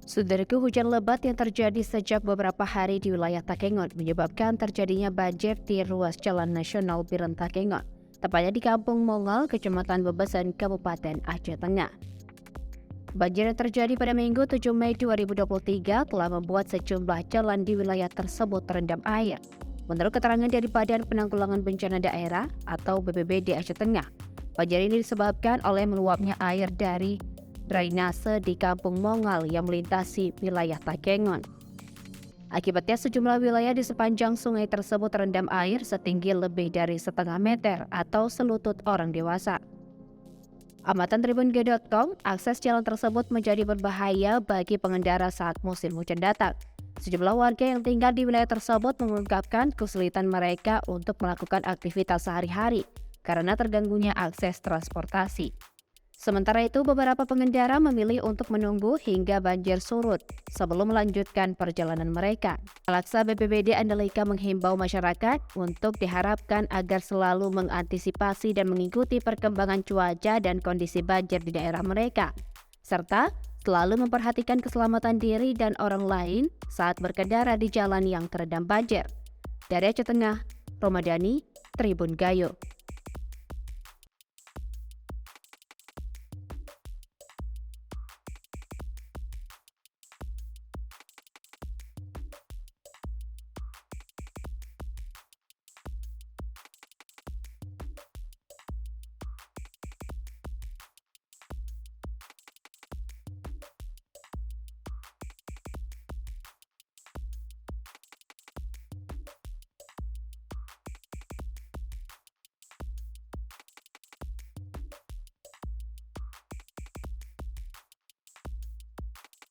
Saudaraku, hujan lebat yang terjadi sejak beberapa hari di wilayah Takengon menyebabkan terjadinya banjir di ruas Jalan Nasional Biren Takengon, tepatnya di Kampung Mongol, Kecamatan Bebesan, Kabupaten Aceh Tengah. Banjir yang terjadi pada Minggu 7 Mei 2023 telah membuat sejumlah jalan di wilayah tersebut terendam air. Menurut keterangan dari Badan Penanggulangan Bencana Daerah atau BPBD Aceh Tengah, banjir ini disebabkan oleh meluapnya air dari drainase di Kampung Mongal yang melintasi wilayah Takengon. Akibatnya sejumlah wilayah di sepanjang sungai tersebut terendam air setinggi lebih dari setengah meter atau selutut orang dewasa. Amatan Tribun.com, akses jalan tersebut menjadi berbahaya bagi pengendara saat musim hujan datang. Sejumlah warga yang tinggal di wilayah tersebut mengungkapkan kesulitan mereka untuk melakukan aktivitas sehari-hari karena terganggunya akses transportasi. Sementara itu, beberapa pengendara memilih untuk menunggu hingga banjir surut sebelum melanjutkan perjalanan mereka. Laksa BPBD Andalika menghimbau masyarakat untuk diharapkan agar selalu mengantisipasi dan mengikuti perkembangan cuaca dan kondisi banjir di daerah mereka, serta selalu memperhatikan keselamatan diri dan orang lain saat berkendara di jalan yang terendam banjir. Dari Aceh Tengah, Romadani, Tribun Gayo.